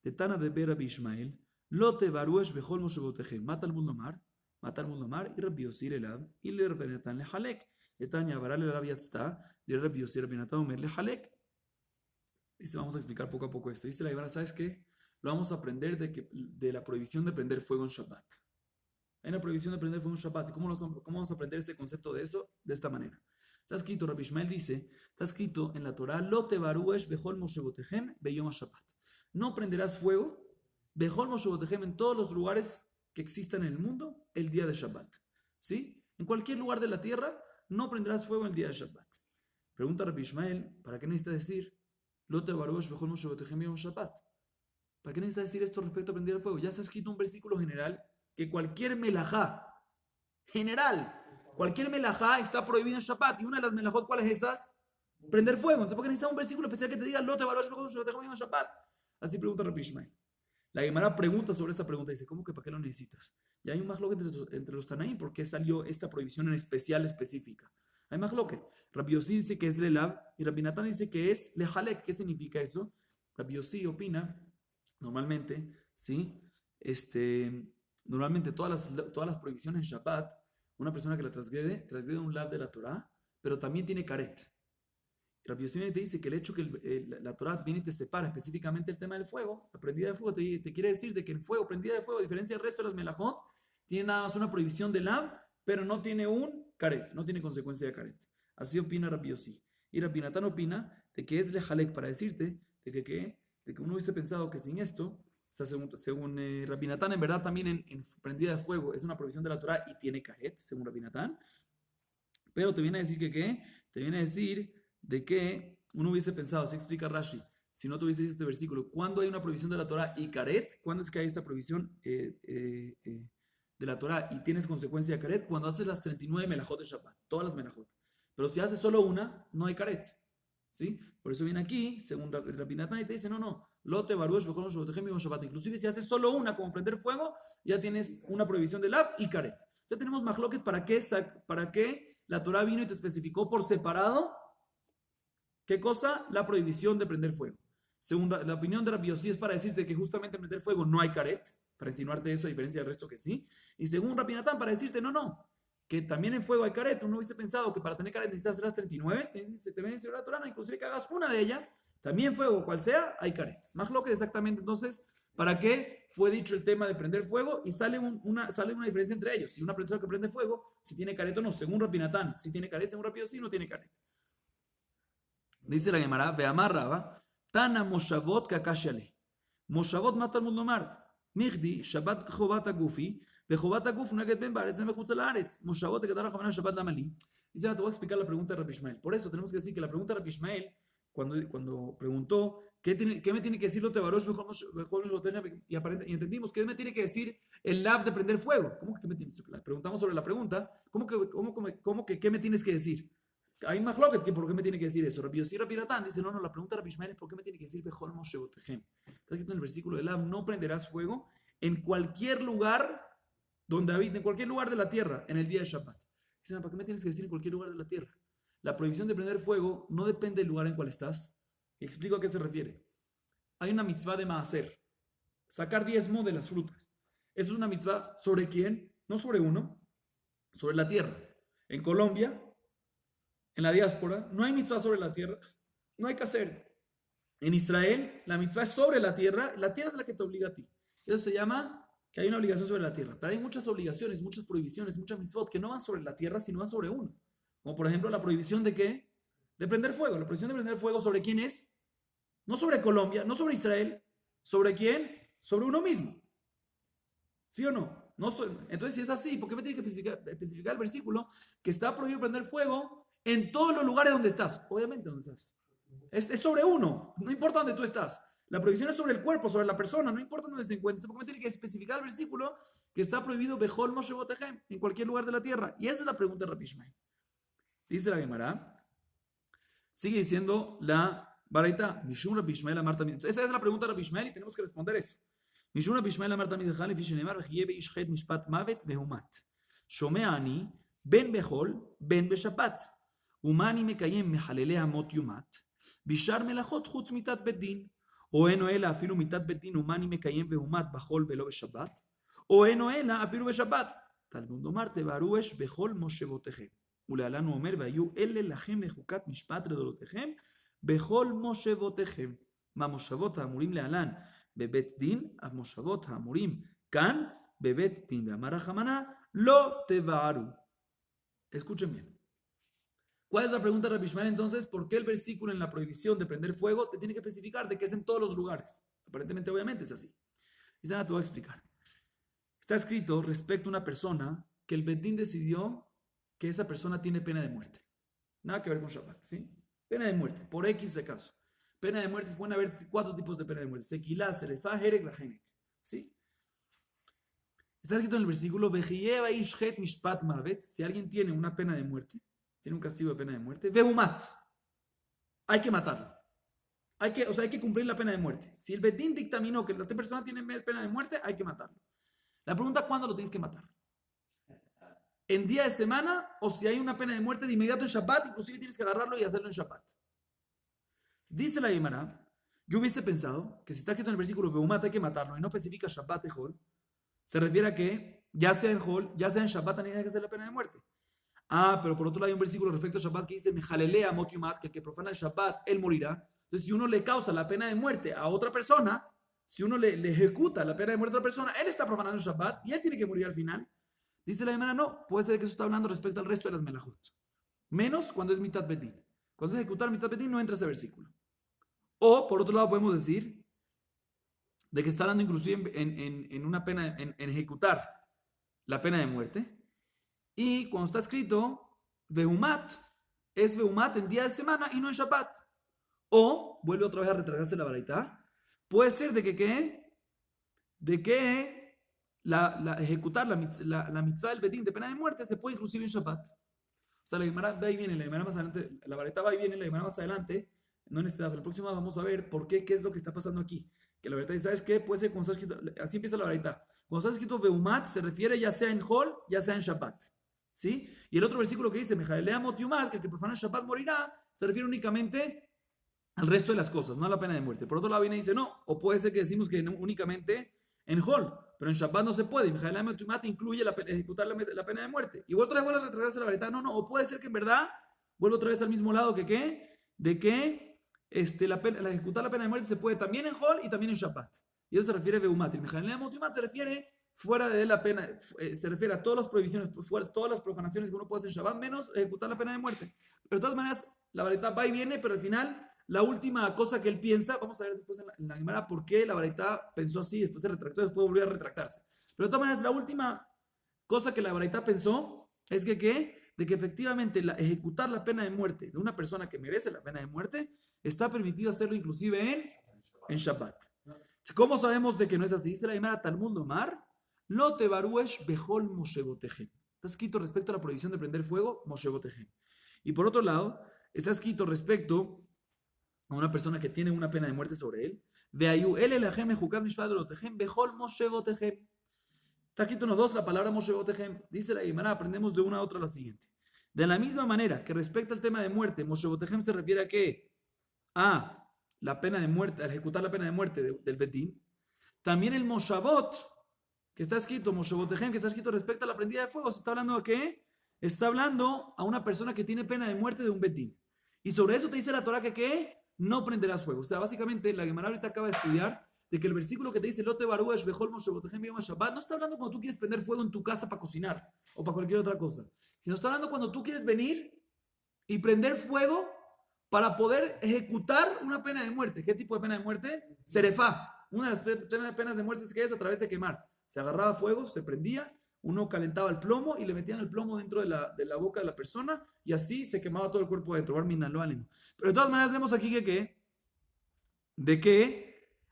De Tana de Bera Bishmael, Lote Baruesh Bejol Moshebotejem, mata al mundo mar, y Rabbi Yossi Elab, y le Rabbi Natan le Halek. De Tania Avara le Rabbi Yatzta, de Rabbi Yossi Rabbi Natan Omer le Halek. Dice, vamos a explicar poco a poco esto. Dice la Gemara, ¿sabes qué? Lo vamos a aprender de la prohibición de prender fuego en Shabbat. Hay una prohibición de prender fuego en Shabbat. ¿Y cómo vamos a aprender este concepto de eso? De esta manera. Está escrito, Rabbi Ishmael dice, está escrito en la Torah, Lo te baruesh bechol moshebotejem beyom Shabbat. No prenderás fuego, bechol moshebotejem, en todos los lugares que existan en el mundo, el día de Shabbat. ¿Sí? En cualquier lugar de la tierra, no prenderás fuego el día de Shabbat. Pregunta Rabbi Ishmael, ¿para qué necesita decir, Lo te baruesh bechol moshebotejem beyom Shabbat? ¿Para qué necesita decir esto respecto a prender el fuego? Ya está escrito un versículo general que cualquier melajá, general, cualquier melajá está prohibido en Shabbat. Y una de las melajot, ¿cuáles es esas? Prender fuego. Entonces, ¿por qué necesita un versículo especial que te diga, Lo te baruch en Shabbat? Así pregunta Rabbi Ishmael. La Gemara pregunta sobre esta pregunta. Dice, ¿cómo que para qué lo necesitas? Y hay un majloquet entre los Tanaim. ¿Por qué salió esta prohibición en especial específica? Hay majloquet. Rabbi Yossi dice que es lelav y Rabbi Natan dice que es lejalek. ¿Qué significa eso? Rabbi Yossi opina, normalmente, ¿sí? Normalmente todas las prohibiciones en Shabbat, una persona que la transgrede un lav de la Torah, pero también tiene karet. Rabbi Yossi te dice que el hecho que la Torah viene y te separa específicamente el tema del fuego, la prendida de fuego, te quiere decir de que el fuego, prendida de fuego, a diferencia del resto de las melajot, tiene nada más una prohibición de lav, pero no tiene un karet, no tiene consecuencia de karet. Así opina Rabbi Yossi. Y Rabbi Natan opina de que es lejalek, para decirte de que uno hubiese pensado que sin esto, o sea, según Rabbi Natan, en verdad también en prendida de fuego es una provisión de la Torah y tiene karet, según Rabbi Natan. Pero te viene a decir que ¿qué? Te viene a decir de que uno hubiese pensado, así explica Rashi, si no tuviese este versículo, ¿cuándo hay una provisión de la Torah y karet? ¿Cuándo es que hay esa provisión de la Torah y tienes consecuencia de karet? Cuando haces las 39 melajot de Shabbat, todas las melajot. Pero si haces solo una, no hay karet. ¿Sí? Por eso viene aquí, según Rabbi Natan, y te dice, no, Lote baruch bechol moshebotejem beyom Shabbat. Inclusive si haces solo una, como prender fuego, ya tienes una prohibición de lav y karet. Ya tenemos majloquet para qué la Torah vino y te especificó por separado, ¿qué cosa? La prohibición de prender fuego. Según la opinión de Rabbi Yossi es para decirte que justamente en prender fuego no hay karet, para insinuarte eso a diferencia del resto que sí. Y según Rabbi Natan, para decirte, no, que también en fuego hay karet. Uno hubiese pensado que para tener karet necesitas hacer las 39, te viene a decir la Torah, inclusive que hagas una de ellas, también fuego, cual sea, hay karet. Más lo que exactamente entonces, ¿para qué fue dicho el tema de prender fuego? Y sale una diferencia entre ellos. Si una persona que prende fuego, si tiene karet o no, según Rabbi Natan, si tiene karet, según Rabbi Yossi, no tiene karet. Dice la Gemara, ve'amar Rava, Tana moshavot kakashale. Moshavot mata al mundo mar. Migdi, Shabbat chovat agufi, וחובת הגוף נגד בין בארץ ומחוץ לארץ. מושבות כדרך הכוונה שבת למה לי? Dice, te voy a explicar la pregunta de Rabbi Ishmael. Por eso tenemos que decir que la pregunta de Rabbi Ishmael, cuando preguntó, ¿qué me tiene que decir lo tebarosh y entendimos que me tiene que decir el lav de prender fuego? ¿Cómo que me tiene que decir? Preguntamos sobre la pregunta, ¿cómo que qué me tienes que decir? Hay más loquet que por qué me tiene que decir eso. Rabbi Yossi y Rabbi Natan dice, no, la pregunta de Rabbi Ishmael es ¿por qué me tiene que decir bechol moshebotejem? Está escrito en el versículo del lav, no prenderás fuego en cualquier lugar donde habita, en cualquier lugar de la tierra, en el día de Shabbat. Dicen, ¿para qué me tienes que decir en cualquier lugar de la tierra? La prohibición de prender fuego no depende del lugar en cual estás. Y explico a qué se refiere. Hay una mitzvah de maaser, sacar diezmo de las frutas. Eso es una mitzvah ¿sobre quién? No sobre uno, sobre la tierra. En Colombia, en la diáspora, no hay mitzvah sobre la tierra, no hay que hacer. En Israel, la mitzvah es sobre la tierra es la que te obliga a ti. Eso se llama que hay una obligación sobre la tierra, pero hay muchas obligaciones, muchas prohibiciones, muchas mitzvot que no van sobre la tierra, sino van sobre uno. Como por ejemplo la prohibición de ¿qué? De prender fuego. La prohibición de prender fuego ¿sobre quién es? No sobre Colombia, no sobre Israel. ¿Sobre quién? Sobre uno mismo. ¿Sí o no? Entonces, si es así, ¿por qué me tiene que especificar el versículo que está prohibido prender fuego en todos los lugares donde estás? Obviamente donde estás. Es sobre uno, no importa donde tú estás. La prohibición es sobre el cuerpo, sobre la persona, no importa dónde se encuentre. ¿Por qué me tiene que especificar el versículo que está prohibido bechol moshebotejem en cualquier lugar de la tierra? Y esa es la pregunta de Rabbi Ishmael. Dice la Gemara, sigue diciendo la baraita, Mishum Rabbi Ishmael amar tamid. Esa es la pregunta de Rabbi Ishmael y tenemos que responder eso. Mishum Rabbi Ishmael amar tamid echal lefi shenemar v'chiyeh beish chet mishpat mavet vehumat. Shomea ani ben bechol ben beshabbat. Umani mekayem mehalele amot yumat. Bishar melachot chutz mitat bedin. O eno ela afilu mitat bedin umani mekayem vehumat bachol velo beshabbat. O eno ela afilu beshabbat. Talmud lomar tebaruesh bechol moshevotechem. ולהלן הוא אומר, והיו אלה לכם לחוקת משפט לדורותיכם, בכל מושבותיכם. מה מושבות האמורים להלן בבית דין, אף מושבות האמורים כאן בבית דין. ואמר החמנה, לא תבערו. Escuchen bien. ¿Cuál es la pregunta de Rabbi Ishmael entonces? ¿Por qué el versículo en la prohibición de prender fuego te tiene que especificar de que es en todos los lugares? Aparentemente, obviamente, es así. Y se te voy a explicar. Está escrito respecto a una persona que el Beit Din decidió que esa persona tiene pena de muerte. Nada que ver con Shabbat, ¿sí? Pena de muerte, por X de caso. Pena de muerte, pueden haber 4 tipos de pena de muerte. Sequilá, serefá, jerek, lajenek. ¿Sí? Está escrito en el versículo, Vejiyeva ishhet mishpat mavet. Si alguien tiene una pena de muerte, tiene un castigo de pena de muerte, vehumat. Hay que matarlo. Hay que cumplir la pena de muerte. Si el Beit Din dictaminó que la persona tiene pena de muerte, hay que matarlo. La pregunta, ¿cuándo lo tienes que matar? ¿En día de semana o si hay una pena de muerte de inmediato en Shabbat? Inclusive tienes que agarrarlo y hacerlo en Shabbat. Dice la Gemara, yo hubiese pensado que si está escrito en el versículo Vehumat hay que matarlo y no especifica Shabbat y Hol, se refiere a que ya sea en Hol, ya sea en Shabbat también hay que hacer la pena de muerte. Pero por otro lado hay un versículo respecto a Shabbat que dice Mejalelea mot yumat, que el que profana el Shabbat, él morirá. Entonces si uno le causa la pena de muerte a otra persona, si uno le ejecuta la pena de muerte a otra persona, él está profanando el Shabbat y él tiene que morir al final. Dice la Gemara, no, puede ser que eso está hablando respecto al resto de las melajot. Menos cuando es mitat bedin. Cuando es ejecutar mitat bedin no entra ese versículo. O, por otro lado, podemos decir de que está hablando inclusive en una pena, en ejecutar la pena de muerte. Y cuando está escrito Vehumat, es Vehumat en día de semana y no en Shabbat. O, vuelve otra vez a retragarse la baraita, puede ser de que ejecutar la mitzvah del bedín de pena de muerte se puede inclusive en Shabbat. O sea, la Gemara va y viene, la Gemara más adelante, la vareta va y viene, la Gemara más adelante, no en este día, pero el próximo vamos a ver por qué es lo que está pasando aquí. Que la vareta dice, ¿sabes qué? Puede ser cuando está escrito, así empieza la vareta. Cuando está escrito Vehumat se refiere ya sea en Hol, ya sea en Shabbat. ¿Sí? Y el otro versículo que dice, Mejalelea mot yumat, que el que profana el Shabbat morirá, se refiere únicamente al resto de las cosas, no a la pena de muerte. Por otro lado viene y dice, no, o puede ser que decimos que no, únicamente en Hol, pero en Shabbat no se puede. Mejalelea mot yumat incluye ejecutar la pena de muerte. Igual otra vez vuelve a retrasarse la vareta. No, o puede ser que en verdad vuelva otra vez al mismo lado que ejecutar la pena de muerte se puede también en Hol y también en Shabbat. Y eso se refiere a Vehumat. Y Mejalelea mot yumat se refiere fuera de la pena, se refiere a todas las prohibiciones, todas las profanaciones que uno puede hacer en Shabbat, menos ejecutar la pena de muerte. Pero de todas maneras, la vareta va y viene, pero al final, la última cosa que él piensa, vamos a ver después en la Gemara por qué la vareta pensó así, después se retractó, después volvió a retractarse. Pero de todas maneras, la última cosa que la vareta pensó es de que efectivamente ejecutar la pena de muerte de una persona que merece la pena de muerte, está permitido hacerlo inclusive en Shabbat. ¿Cómo sabemos de que no es así? Dice la Gemara Talmud Lomar, Lo tebaruesh bechol moshevotechem. Está escrito respecto a la prohibición de prender fuego, moshevotechem. Y por otro lado, está escrito respecto a una persona que tiene una pena de muerte sobre él. Veayu el elahem mejukam mishpat lotechem bechol moshevotechem. Está escrito en los dos la palabra moshevotechem. Dice la Gemara, aprendemos de una a otra la siguiente. De la misma manera que respecto al tema de muerte, moshevotechem se refiere a qué? A la pena de muerte, a ejecutar la pena de muerte del Beit Din. También el moshavot, que está escrito, Moshevotechem, que está escrito respecto a la prendida de fuego, ¿se está hablando a qué? Está hablando a una persona que tiene pena de muerte de un Beit Din. Y sobre eso te dice la Torah que ¿qué? No prenderás fuego. O sea, básicamente la Gemara ahorita acaba de estudiar de que el versículo que te dice Lote baruesh bechol moshevotechem yom Shabbat no está hablando cuando tú quieres prender fuego en tu casa para cocinar o para cualquier otra cosa, sino está hablando cuando tú quieres venir y prender fuego para poder ejecutar una pena de muerte. ¿Qué tipo de pena de muerte? Serefá. Una de las penas de muerte que es a través de quemar. Se agarraba fuego, se prendía, uno calentaba el plomo y le metían el plomo dentro de la boca de la persona y así se quemaba todo el cuerpo adentro. Pero de todas maneras vemos aquí que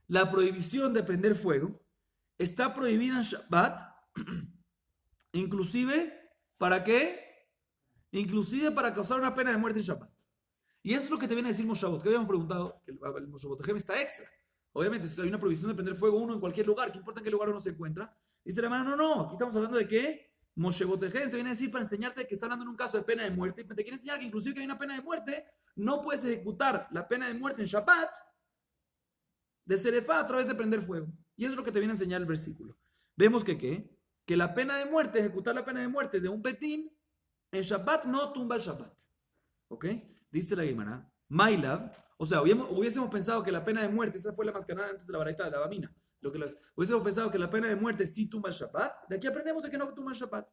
la prohibición de prender fuego está prohibida en Shabbat, inclusive ¿para qué? Inclusive para causar una pena de muerte en Shabbat. Y eso es lo que te viene a decir Moshavot, que habíamos preguntado, que el Moshavotechem está extra. Obviamente, si hay una prohibición de prender fuego uno en cualquier lugar, ¿qué importa en qué lugar uno se encuentra? Dice la hermana, no, aquí estamos hablando de qué? Moshe Botegen te viene a decir para enseñarte que está hablando en un caso de pena de muerte. Y te quiere enseñar que inclusive que hay una pena de muerte, no puedes ejecutar la pena de muerte en Shabbat de Serefá a través de prender fuego. Y eso es lo que te viene a enseñar el versículo. Vemos que ¿qué? Que la pena de muerte, ejecutar la pena de muerte de un betín en Shabbat no tumba el Shabbat. ¿Ok? Dice la Gemara, Mailav, o sea, hubiésemos pensado que la pena de muerte, esa fue la mascarada antes de la baraita de la bamina, hubiésemos pensado que la pena de muerte sí tumba el Shabbat, de aquí aprendemos de que no tumba el Shabbat.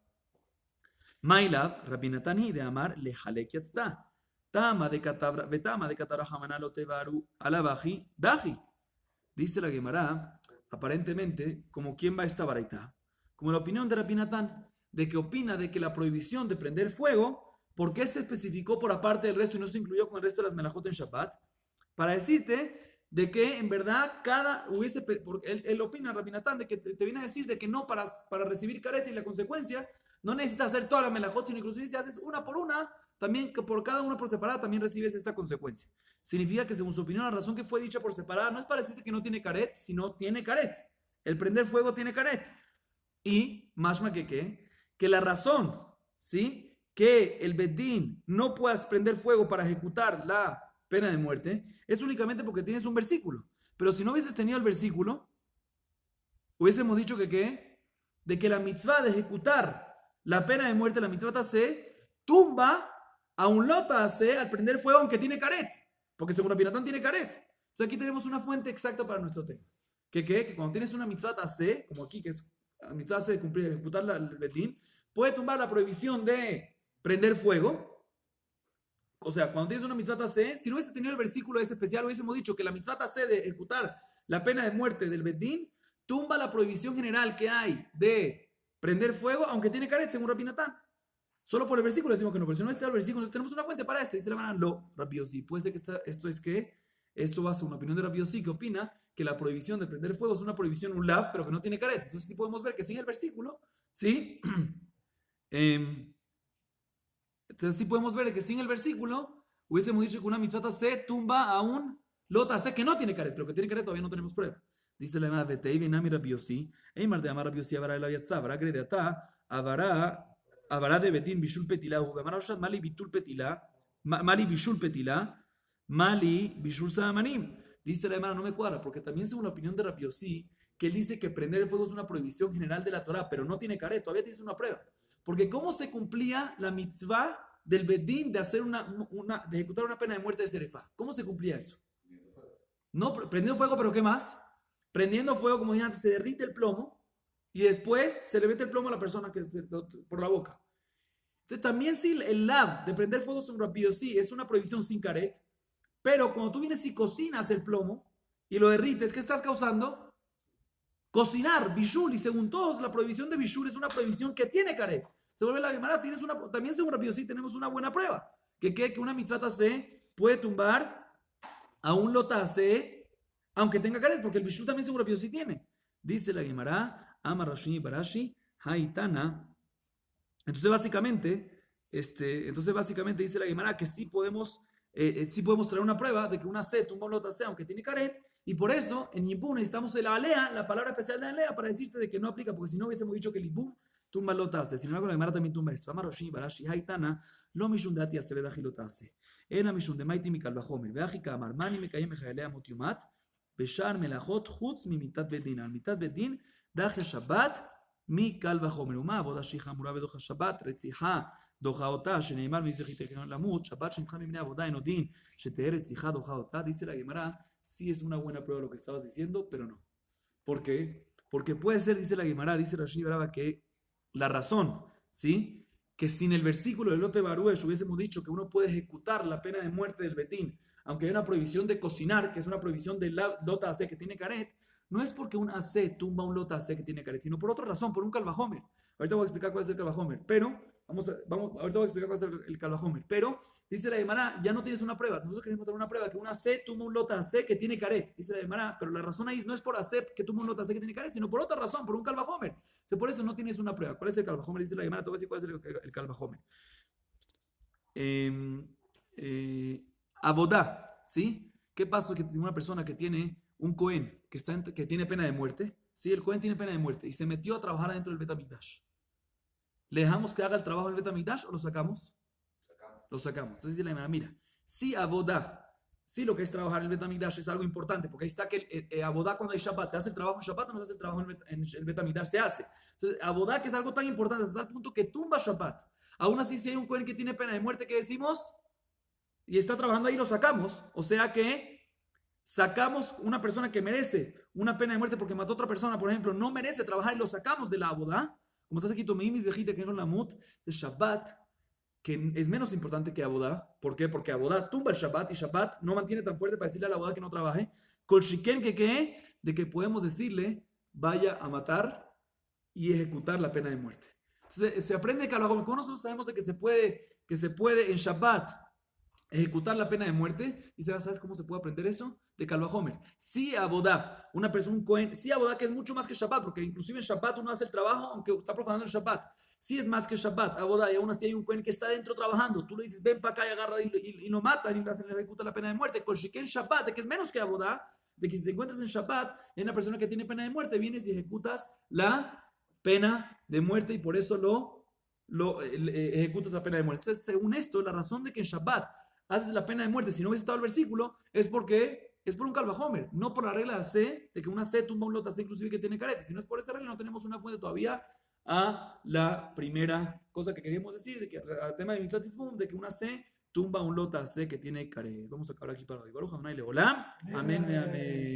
Mailav, Rabbi Natani de Amar, lejalek yatzta, tama de katabra, betama de katabra hamana lo tevaru, alabaji, daji. Dice la Gemara, aparentemente, como quién va a esta baraita, como la opinión de Rabbi Natán, de que opina de que la prohibición de prender fuego, ¿por qué se especificó por aparte del resto y no se incluyó con el resto de las melajot en Shabbat? Para decirte de que en verdad él opina, Rabbi Natán, de que te viene a decir de que no para recibir careta y la consecuencia, no necesitas hacer toda la melajot, sino inclusive si haces una por una, también que por cada una por separada también recibes esta consecuencia. Significa que según su opinión la razón que fue dicha por separada no es para decirte que no tiene caret, sino tiene caret. El prender fuego tiene caret. Y mashma que la razón, ¿sí? Que el bedín no puedas prender fuego para ejecutar la pena de muerte es únicamente porque tienes un versículo. Pero si no hubieses tenido el versículo, hubiésemos dicho que ¿qué? De que la mitzvah de ejecutar la pena de muerte, la mitzvah tase, tumba a un lota tase al prender fuego aunque tiene caret. Porque según Rabbi Natán tiene caret. Entonces aquí tenemos una fuente exacta para nuestro tema. Que cuando tienes una mitzvah tase, como aquí, que es la mitzvah de cumplir, ejecutar el bedín, puede tumbar la prohibición de prender fuego. O sea, cuando tienes una mitzvah tase, si no hubiese tenido el versículo ese especial, hubiésemos dicho que la mitzvah tase de ejecutar la pena de muerte del bedín tumba la prohibición general que hay de prender fuego, aunque tiene caret, según Rabbi Natán. Solo por el versículo decimos que no, pero si no está el versículo, entonces tenemos una fuente para esto. Dice la hermana, lo, Rabbi Yossi. Puede ser que esto va a ser una opinión de Rabbi Yossi, que opina que la prohibición de prender fuego es una prohibición un lav, pero que no tiene caret. Entonces sí podemos ver que sin el versículo, ¿sí? Entonces sí podemos ver que sin el versículo hubiésemos dicho que una mitzvah se tumba a un lota se que no tiene caret, pero que tiene caret todavía no tenemos prueba. Dice la hermana, Vetei venami Rabbi Yossi, Eimar de amar Rabbi Yossi avara el aviatza, avara gredeata, avara de betin bishul petila, uvamara oshat mali bitul petila, mali bishul petila, mali bishul samanim. Dice la hermana, no me cuadra, porque también según la opinión de Rabbi Yossi, que él dice que prender el fuego es una prohibición general de la Torah, pero no tiene caret, todavía tienes una prueba. Porque ¿cómo se cumplía la mitzvah del bedín de hacer de ejecutar una pena de muerte de Serefá? ¿Cómo se cumplía eso? No, prendiendo fuego, pero ¿qué más? Prendiendo fuego, como dije antes, se derrite el plomo y después se le mete el plomo a la persona por la boca. Entonces también si el lav de prender fuego sobre Rabbi Yossi es una prohibición sin caret, pero cuando tú vienes y cocinas el plomo y lo derrites, ¿qué estás causando? Cocinar, bishul, y según todos, la prohibición de bishul es una prohibición que tiene caret. Se vuelve la Gemara, también según Rabbi Yossi tenemos una buena prueba, que una mitzvah se puede tumbar a un lotase, aunque tenga caret, porque el bishul también según Rabbi Yossi tiene. Dice la Gemara, Amar Rashi Barashi, Haitana. Entonces básicamente dice la Gemara que sí podemos traer una prueba de que una C tumba un lotase, aunque tiene caret. Y por eso, en Yibum necesitamos el alea, la palabra especial de alea, para decirte de que no aplica, porque si no hubiésemos dicho que el Yibum tumba lotase. Sin embargo, la Gemara también tumba esto. Amar Rashi Barashi Haitana, lo mishun de atia se vedaji lotase. Era mishun de maiti mikal bajomer. Veajika amar mani mekayem mejalea mutiumat. Beshar melachot chutz mi mitat bedin. Al mitat bedin daje shabbat mikal bajomer. Uma boda shija mura bedoja shabbat. Retziha doja ota. Sheneimar mizechitejan lamut. Shabbat shencha mibne aboda enodin. Sheteher retziha doja ota. Dice la Gemara. Sí es una buena prueba lo que estabas diciendo, pero no. ¿Por qué? Porque puede ser, dice la Gemara, dice Rashi Brava, que la razón, ¿sí? Que sin el versículo del Lote Baruch hubiésemos dicho que uno puede ejecutar la pena de muerte del betín, aunque hay una prohibición de cocinar, que es una prohibición del lota AC que tiene caret, no es porque un AC tumba un lota AC que tiene caret, sino por otra razón, por un calvajomer. Ahorita voy a explicar cuál es el calvajomer, pero, ahorita voy a explicar cuál es el calvajomer, pero dice la Gemara, ya no tienes una prueba. Nosotros queremos tener una prueba que una C tumba un lota C que tiene caret. Dice la Gemara, pero la razón ahí no es por AC que tumba un lota C que tiene caret, sino por otra razón, por un calvajomer. Por eso no tienes una prueba. ¿Cuál es el calvajomer? Dice la Gemara, te voy a decir cuál es el calvajomer. Abodá, ¿sí? ¿Qué pasa? Que tiene una persona que tiene un Cohen que tiene pena de muerte. Sí, el Cohen tiene pena de muerte y se metió a trabajar adentro del Bet HaMikdash. ¿Le dejamos que haga el trabajo del Betamigdash o lo sacamos? Sacamos. Lo sacamos. Entonces dice la Gemara, mira, si abodá, si lo que es trabajar en el Betamigdash es algo importante, porque ahí está que el abodá cuando hay Shabbat, ¿se hace el trabajo en Shabbat o no se hace el trabajo en el Betamigdash? Se hace. Entonces, abodá que es algo tan importante hasta tal punto que tumba Shabbat. Aún así, si hay un Cohen que tiene pena de muerte, ¿qué decimos? Y está trabajando ahí, lo sacamos. O sea que sacamos una persona que merece una pena de muerte porque mató a otra persona, por ejemplo, no merece trabajar y lo sacamos de la abodá. Como está aquí, Tomeim Vejita, que es la mut de Shabbat, que es menos importante que abodá. ¿Por qué? Porque abodá tumba el Shabbat y Shabbat no mantiene tan fuerte para decirle a la abodá que no trabaje. Kol shiken que qué, de que podemos decirle vaya a matar y ejecutar la pena de muerte. Entonces, se aprende que como nosotros sabemos de que se puede en Shabbat ejecutar la pena de muerte, y ¿sabes cómo se puede aprender eso? De Kalvahomer. Si abodá, una persona, un Cohen, si abodá que es mucho más que Shabbat, porque inclusive en Shabbat uno hace el trabajo aunque está profanando el Shabbat. Si es más que Shabbat, abodá, y aún así hay un Cohen que está dentro trabajando, tú le dices ven para acá y agarra y lo matan y le ejecuta la pena de muerte. Con Shiken Shabbat, de que es menos que abodá, de que si te encuentras en Shabbat, hay una persona que tiene pena de muerte, vienes y ejecutas la pena de muerte y por eso ejecutas la pena de muerte. Entonces, según esto, la razón de que en Shabbat haces la pena de muerte, si no hubiese estado el versículo, es porque es por un Kalvahomer, no por la regla de C, de que una C tumba un lot C inclusive que tiene carete. Si no es por esa regla, no tenemos una fuente todavía a la primera cosa que queríamos decir, de que al tema de Mitzvah Tizbum, de que una C tumba un lot C que tiene carete. Vamos a acabar aquí para hoy. Baruch Adonai Leolam. Amén, amén.